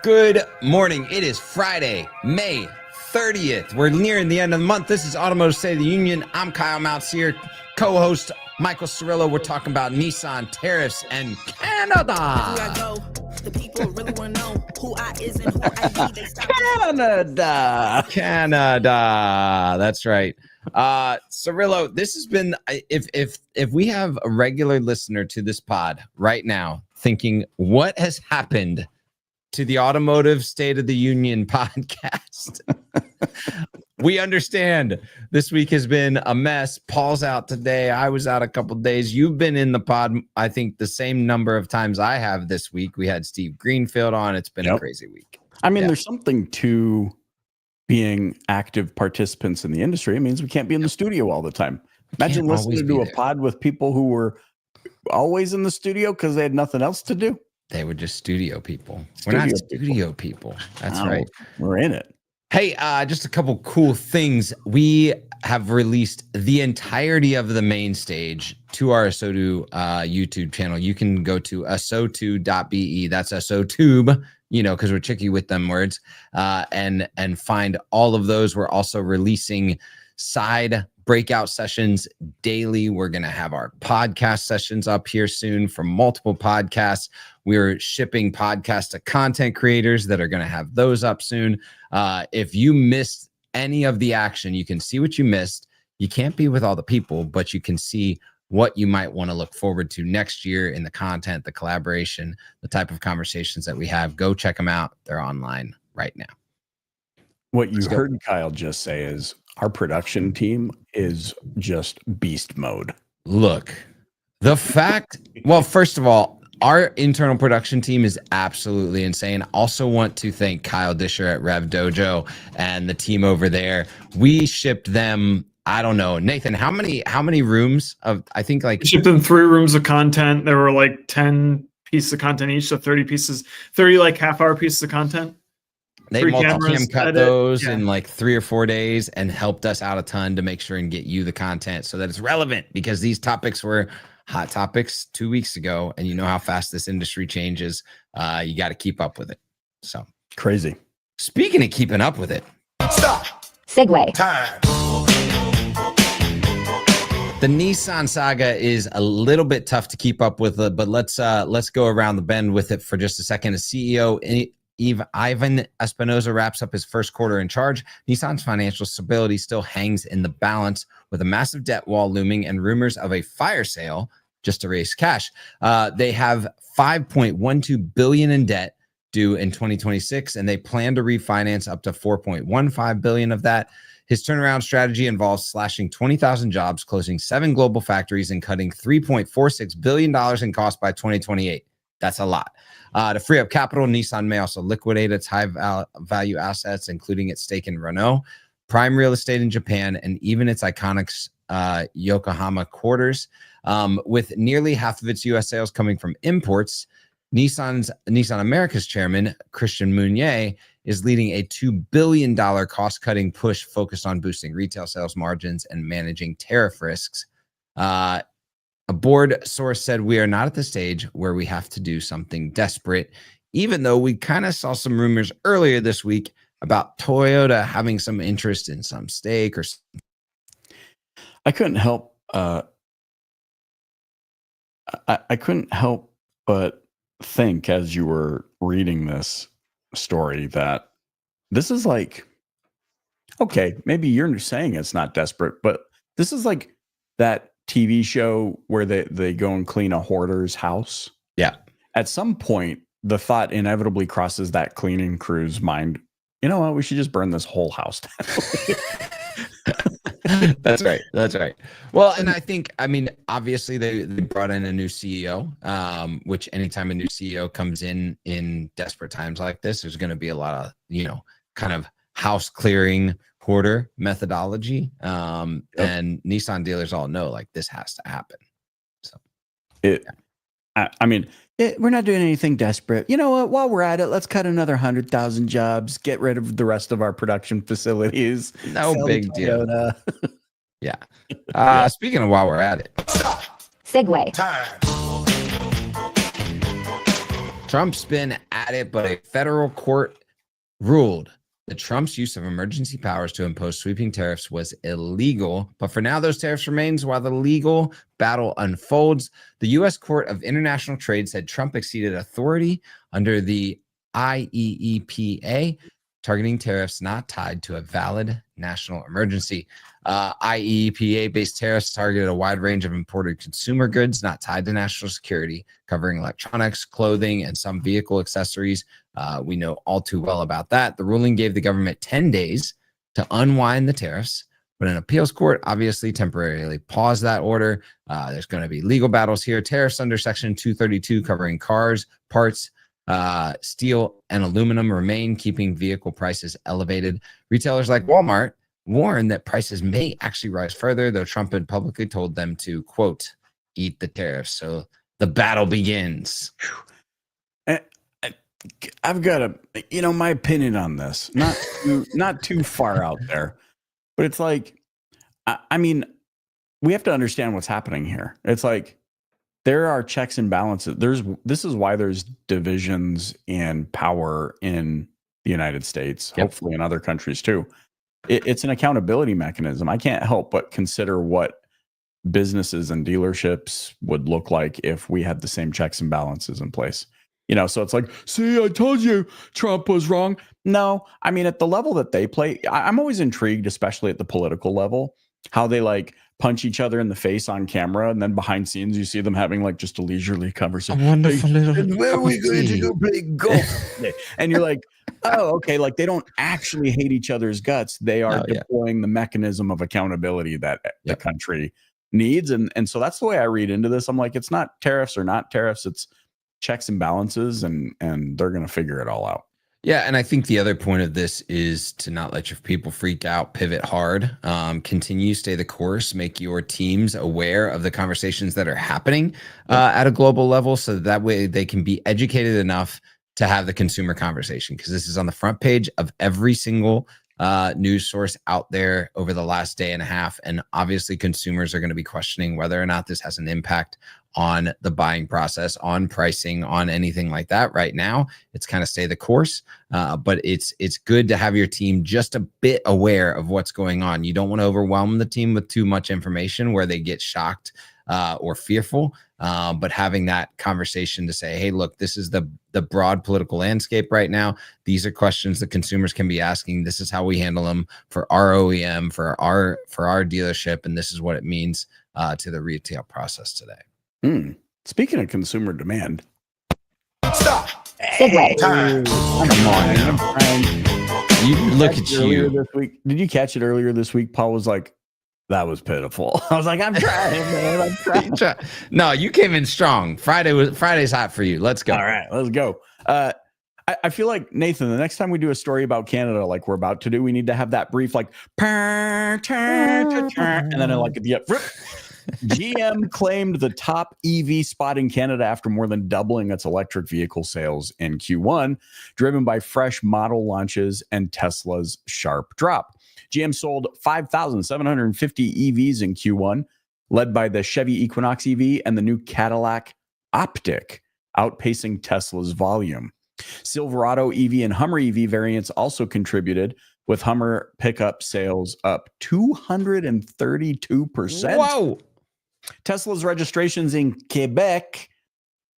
Good morning. It is Friday, May 30th. We're nearing the end of the month. This is Automotive State of the Union. I'm Kyle Mounts here, co-host Michael Cirillo. We're talking about Nissan, tariffs, and Canada. The people really want to know who I is and who I be. Canada. That's right. Cirillo, this has been, if we have a regular listener to this pod right now thinking, what has happened to the Automotive State of the Union podcast? We understand this week has been a mess. Paul's out today. I was out a couple days. You've been in the pod, I think, the same number of times I have this week. We had Steve Greenfield on. It's been a crazy week. I mean, there's something to being active participants in the industry. It means we can't be in the studio all the time. Imagine listening to a pod with people who were always in the studio because they had nothing else to do. They were just studio people. We're not studio people. That's right. We're in it. Hey, just a couple cool things. We have released the entirety of the main stage to our ASOTU YouTube channel. You can go to asotu.be. That's ASOTube, because we're tricky with them words, and find all of those. We're also releasing side breakout sessions daily. We're going to have our podcast sessions up here soon from multiple podcasts. We're shipping podcasts to content creators that are going to have those up soon. If you missed any of the action, you can see what you missed. You can't be with all the people, but you can see what you might want to look forward to next year in the content, the collaboration, the type of conversations that we have. Go check them out. They're online right now. What you heard Kyle just say is our production team is just beast mode. Look, the fact, well, first of all, our internal production team is absolutely insane. Also want to thank Kyle Disher at Rev Dojo and the team over there. We shipped them, I don't know, Nathan, how many rooms of, I think like... We shipped them 3 rooms of content. There were like 10 pieces of content each, so 30 like half-hour pieces of content. They multi-cam cut those in like 3 or 4 days and helped us out a ton to make sure and get you the content so that it's relevant, because these topics were hot topics 2 weeks ago, and you know how fast this industry changes. You got to keep up with it. So crazy. Speaking of keeping up with it, stop. Segue time. The Nissan saga is a little bit tough to keep up with, but let's go around the bend with it for just a second. The CEO Ivan Espinosa wraps up his first quarter in charge. Nissan's financial stability still hangs in the balance with a massive debt wall looming and rumors of a fire sale just to raise cash. They have $5.12 billion in debt due in 2026, and they plan to refinance up to $4.15 billion of that. His turnaround strategy involves slashing 20,000 jobs, closing 7 global factories, and cutting $3.46 billion in costs by 2028. That's a lot. To free up capital, Nissan may also liquidate its high-value assets, including its stake in Renault, prime real estate in Japan, and even its iconic Yokohama quarters. With nearly half of its U.S. sales coming from imports, Nissan America's chairman, Christian Meunier, is leading a $2 billion cost-cutting push focused on boosting retail sales margins and managing tariff risks. A board source said, "We are not at the stage where we have to do something desperate," even though we kind of saw some rumors earlier this week about Toyota having some interest in some stake or something. I couldn't help I couldn't help but think as you were reading this story that this is like, okay, maybe you're saying it's not desperate, but this is like that TV show where they go and clean a hoarder's house. Yeah. At some point, the thought inevitably crosses that cleaning crew's mind. You know what? We should just burn this whole house down. That's right. That's right. Well, and I mean, obviously they brought in a new CEO, which anytime a new CEO comes in desperate times like this, there's going to be a lot of, kind of house clearing hoarder methodology. And Nissan dealers all know like this has to happen. So we're not doing anything desperate. You know what? While we're at it, let's cut another 100,000 jobs, get rid of the rest of our production facilities. No big deal. Yeah. Speaking of while we're at it. Segue time. Trump's been at it, but a federal court ruled that Trump's use of emergency powers to impose sweeping tariffs was illegal. But for now, those tariffs remains while the legal battle unfolds. The U.S. Court of International Trade said Trump exceeded authority under the IEEPA, targeting tariffs not tied to a valid national emergency. IEEPA-based tariffs targeted a wide range of imported consumer goods not tied to national security, covering electronics, clothing, and some vehicle accessories. We know all too well about that. The ruling gave the government 10 days to unwind the tariffs, but an appeals court obviously temporarily paused that order. There's going to be legal battles here. Tariffs under Section 232 covering cars, parts, steel, and aluminum remain, keeping vehicle prices elevated. Retailers like Walmart warned that prices may actually rise further, though Trump had publicly told them to, quote, eat the tariffs. So the battle begins. I've got my opinion on this, not too far out there, but it's like, I mean, we have to understand what's happening here. It's like there are checks and balances. This is why there's divisions in power in the United States, hopefully in other countries too. It's an accountability mechanism. I can't help but consider what businesses and dealerships would look like if we had the same checks and balances in place. So it's like, see, I told you Trump was wrong. No, I mean, at the level that they play, I'm always intrigued, especially at the political level, how they like punch each other in the face on camera. And then behind scenes, you see them having like just a leisurely conversation. A wonderful little where are we going to go play golf? And you're like, oh, okay. Like they don't actually hate each other's guts. They are deploying the mechanism of accountability that the country needs. And so that's the way I read into this. I'm like, it's not tariffs or not tariffs. It's checks and balances, and they're going to figure it all out. Yeah, and I think the other point of this is to not let your people freak out, pivot hard, continue, stay the course, make your teams aware of the conversations that are happening at a global level, so that way they can be educated enough to have the consumer conversation, because this is on the front page of every single news source out there over the last day and a half. And obviously consumers are going to be questioning whether or not this has an impact on the buying process, on pricing, on anything like that. Right now, it's kind of stay the course, but it's good to have your team just a bit aware of what's going on. You don't want to overwhelm the team with too much information where they get shocked or fearful, but having that conversation to say, hey, look, this is the broad political landscape right now. These are questions that consumers can be asking. This is how we handle them for our OEM, for our dealership, and this is what it means to the retail process today. Speaking of consumer demand, Stop. Hey, come on, you look at you this week. Did you catch it earlier this week? Paul was like, that was pitiful. I was like, I'm trying, man. I'm trying. No, you came in strong. Friday's hot for you. Let's go. All right, let's go. I feel like, Nathan, the next time we do a story about Canada, like we're about to do, we need to have that brief, like, and then I like GM claimed the top EV spot in Canada after more than doubling its electric vehicle sales in Q1, driven by fresh model launches and Tesla's sharp drop. GM sold 5,750 EVs in Q1, led by the Chevy Equinox EV and the new Cadillac Optic, outpacing Tesla's volume. Silverado EV and Hummer EV variants also contributed, with Hummer pickup sales up 232%. Whoa! Tesla's registrations in Quebec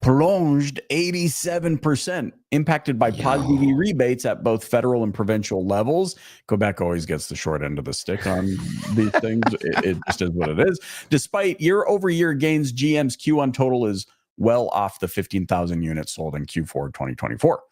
plunged 87%, impacted by positive EV rebates at both federal and provincial levels. Quebec always gets the short end of the stick on these things. It just is what it is. Despite year-over-year gains, GM's Q1 total is well off the 15,000 units sold in Q4 2024.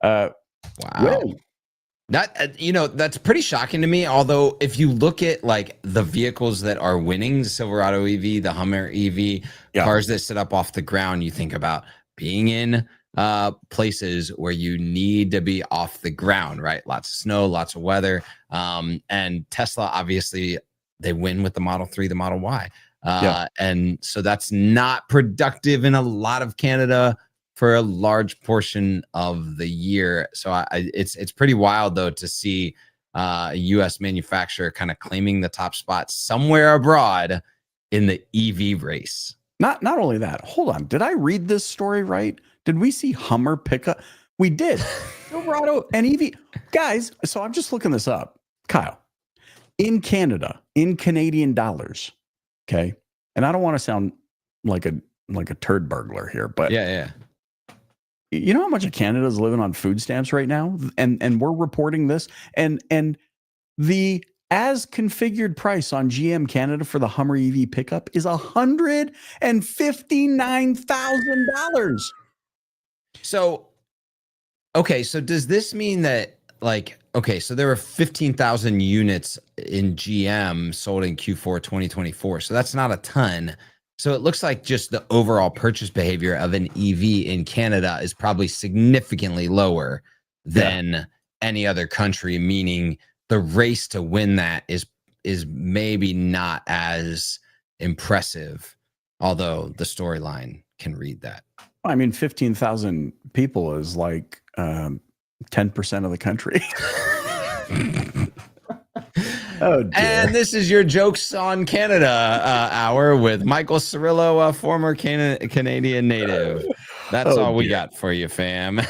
Wow. Really? That that's pretty shocking to me. Although if you look at like the vehicles that are winning, the Silverado EV, the Hummer EV, cars that sit up off the ground, you think about being in places where you need to be off the ground, right? Lots of snow, lots of weather. And Tesla, obviously, they win with the Model 3, the Model Y. And so that's not productive in a lot of Canada for a large portion of the year. So it's pretty wild, though, to see a U.S. manufacturer kind of claiming the top spot somewhere abroad in the EV race. Not only that, hold on. Did I read this story right? Did we see Hummer pickup? We did. Silverado and EV. Guys, so I'm just looking this up. Kyle, in Canada, in Canadian dollars, okay? And I don't want to sound like a turd burglar here, but Yeah. you know how much of Canada is living on food stamps right now? And we're reporting this. And the as configured price on GM Canada for the Hummer EV pickup is $159,000. So, okay. So does this mean that so there were 15,000 units in GM sold in Q4 2024. So that's not a ton. So it looks like just the overall purchase behavior of an EV in Canada is probably significantly lower than any other country, meaning the race to win that is maybe not as impressive, although the storyline can read that. I mean, 15,000 people is like 10% of the country. Oh, dear. And this is your Jokes on Canada hour with Michael Cirillo, a former Canadian native. That's all we got for you, fam.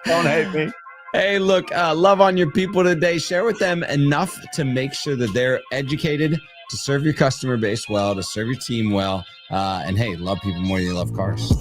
Don't hate me. Hey, look, love on your people today. Share with them enough to make sure that they're educated, to serve your customer base well, to serve your team well. And hey, love people more than you love cars.